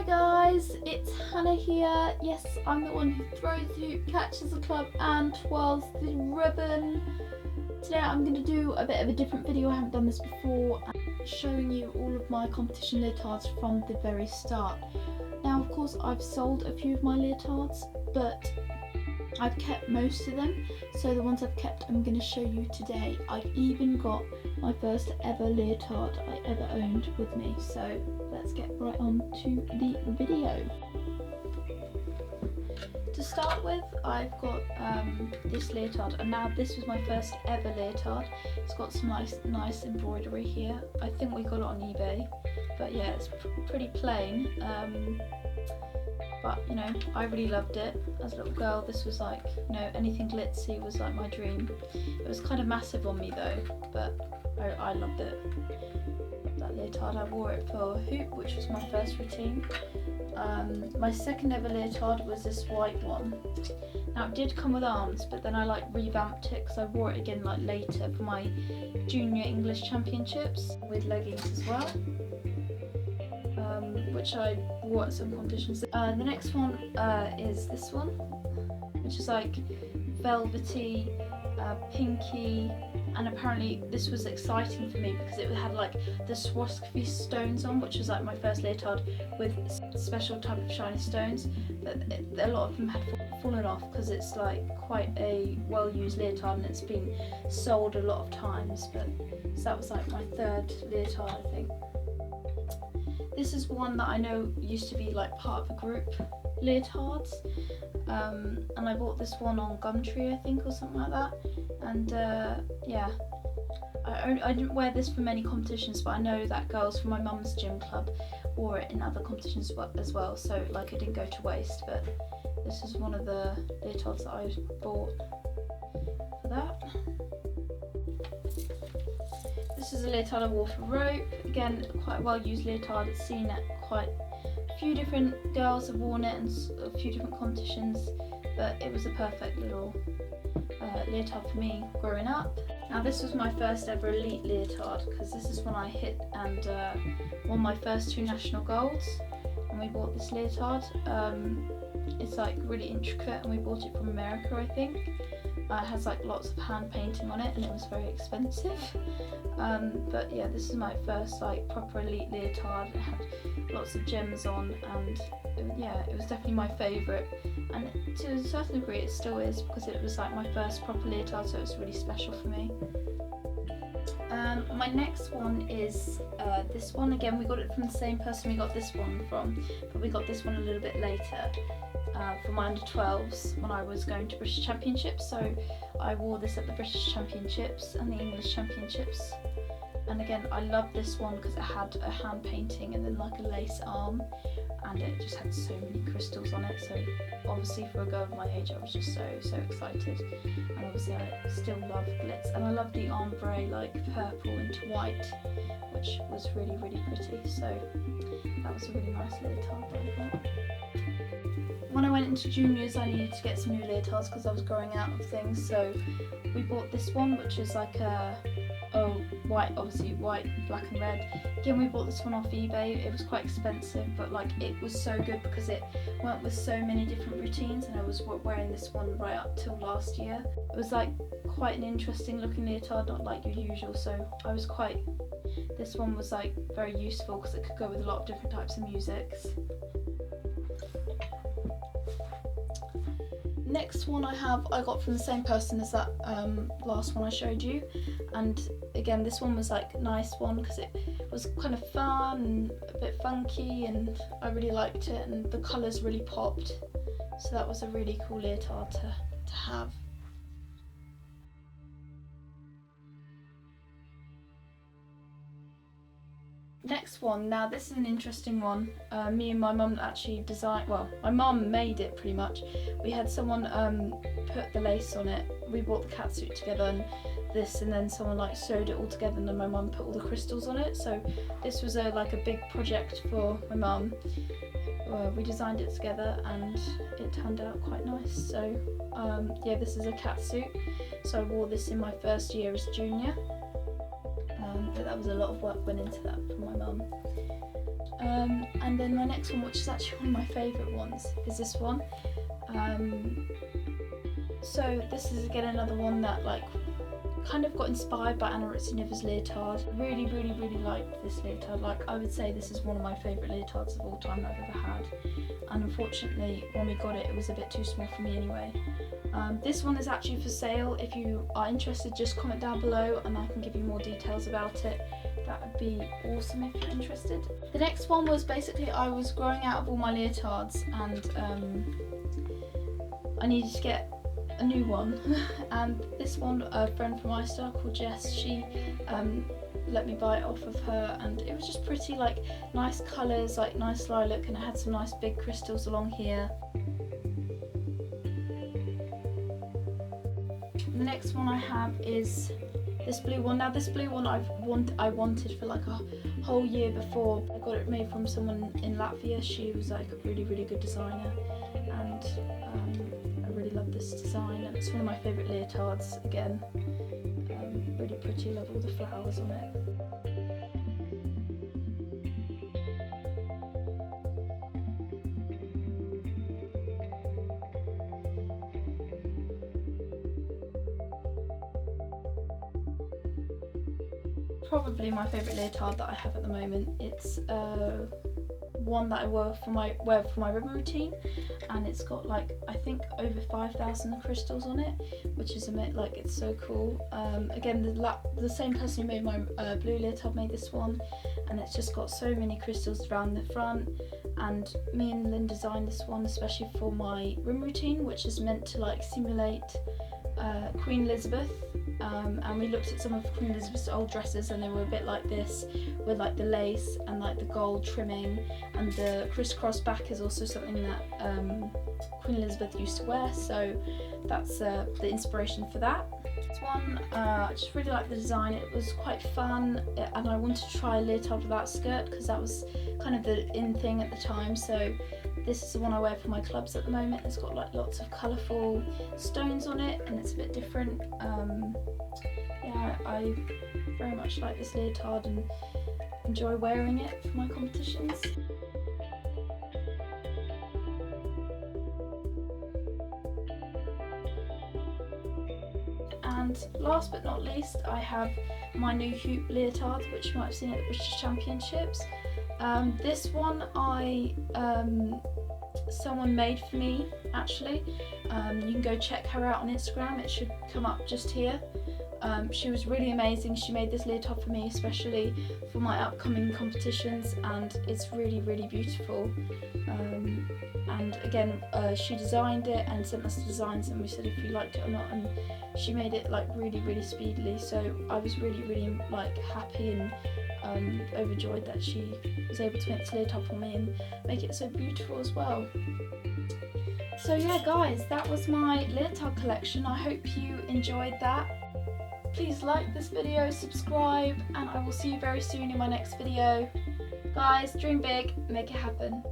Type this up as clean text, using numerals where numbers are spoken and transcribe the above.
Hi guys, it's Hannah here. Yes, I'm the one who throws the hoop, catches the club and twirls the ribbon. Today I'm going to do a bit of a different video. I haven't done this before, showing you all of my competition leotards from the very start. Now of course I've sold a few of my leotards, but I've kept most of them, so the ones I've kept I'm going to show you today. I've even got my first ever leotard I ever owned with me, so let's get right on to the video. To start with, I've got this leotard, and now this was my first ever leotard. It's got some nice embroidery here. I think we got it on eBay, but yeah, it's pretty plain. But you know, I really loved it as a little girl. This was like, you know, anything glitzy was like my dream. It was kind of massive on me though, but I loved it. That leotard, I wore it for hoop, which was my first routine. My second ever leotard was this white one. Now it did come with arms, but then I like revamped it because I wore it again like later for my junior English championships with leggings as well. Which I wore at some competitions. The next one is this one, which is like velvety, pinky, and apparently this was exciting for me because it had like the Swarovski stones on, which was like my first leotard with special type of shiny stones, but a lot of them had fallen off because it's like quite a well-used leotard and it's been sold a lot of times. But so that was like my third leotard, I think. This is one that I know used to be like part of a group, leotards, and I bought this one on Gumtree, I think, or something like that. And yeah, I didn't wear this for many competitions, but I know that girls from my mum's gym club wore it in other competitions as well, so like it didn't go to waste. But this is one of the leotards that I bought for that. This is a leotard I wore for rope. Again, quite a well-used leotard. It's seen at quite a few different girls have worn it and a few different competitions, but it was a perfect little leotard for me growing up. Now this was my first ever elite leotard because this is when I hit and won my first 2 national golds, and we bought this leotard. It's like really intricate and we bought it from America, I think. It has like lots of hand painting on it and it was very expensive. But yeah, this is my first like proper elite leotard. It had lots of gems on, and it was definitely my favourite, and to a certain degree it still is because it was like my first proper leotard, so it was really special for me. My next one is this one. Again, we got it from the same person we got this one from, but we got this one a little bit later. For my under 12s when I was going to British Championships, so I wore this at the British Championships and the English Championships. And again, I loved this one because it had a hand painting and then like a lace arm, and it just had so many crystals on it. So obviously for a girl of my age, I was just so excited. And obviously I still love glitz, and I love the ombre like purple into white, which was really pretty. So that was a really nice leotard I thought. When I went into juniors, I needed to get some new leotards because I was growing out of things, so we bought this one, which is like a white, obviously white, black and red. Again, we bought this one off eBay. It was quite expensive, but like it was so good because it went with so many different routines, and I was wearing this one right up till last year. It was like quite an interesting looking leotard, not like your usual, so I was this one was like very useful because it could go with a lot of different types of musics. Next one I got from the same person as that last one I showed you, and again this one was like a nice one because it was kind of fun and a bit funky, and I really liked it, and the colours really popped, so that was a really cool leotard to have. Next one, now this is an interesting one. Me and my mum actually designed, well, my mum made it pretty much. We had someone put the lace on it. We bought the catsuit together and this, and then someone like sewed it all together, and then my mum put all the crystals on it. So this was like a big project for my mum. We designed it together and it turned out quite nice. So yeah, this is a catsuit. So I wore this in my first year as junior. But that was a lot of work went into that from my mum. And then my next one, which is actually one of my favourite ones, is this one. So this is again another one that like kind of got inspired by HannahMartinRG's leotard. Really liked this leotard. Like, I would say this is one of my favourite leotards of all time I've ever had. And unfortunately, when we got it, it was a bit too small for me anyway. This one is actually for sale. If you are interested, just comment down below and I can give you more details about it. That would be awesome if you're interested. The next one was basically I was growing out of all my leotards and I needed to get a new one. And this one, a friend from istar called Jess, she let me buy it off of her, and it was just pretty, like nice colours, like nice lilac, and it had some nice big crystals along here. The next one I have is this blue one. Now this blue one I wanted for like a whole year before. I got it made from someone in Latvia. She was like a really good designer, and I really love this design, and it's one of my favourite leotards again. Really pretty, love all the flowers on it. Probably my favourite leotard that I have at the moment. It's one that I wear for my ribbon routine, and it's got like I think over 5,000 crystals on it, which is a bit like, it's so cool. Again, the same person who made my blue leotard made this one, and it's just got so many crystals around the front. And me and Lynn designed this one especially for my ribbon routine, which is meant to like simulate Queen Elizabeth. And we looked at some of Queen Elizabeth's old dresses, and they were a bit like this, with like the lace and like the gold trimming, and the crisscross back is also something that Queen Elizabeth used to wear, so that's the inspiration for that. This one, I just really like the design. It was quite fun, and I wanted to try a leotard without skirt because that was kind of the in thing at the time, so this is the one I wear for my clubs at the moment. It's got like lots of colourful stones on it, and it's a bit different. Yeah, I very much like this leotard and enjoy wearing it for my competitions. And last but not least, I have my new hoop leotard, which you might have seen at the British Championships. This one someone made for me actually. You can go check her out on Instagram, it should come up just here. She was really amazing. She made this leotard for me especially for my upcoming competitions, and it's really beautiful. And again, she designed it and sent us the designs, and we said if we liked it or not, and she made it like really speedily, so I was really like happy and overjoyed that she was able to make this leotard for me and make it so beautiful as well. So yeah guys, that was my leotard collection. I hope you enjoyed that. Please like this video, subscribe, and I will see you very soon in my next video. Guys, dream big, make it happen.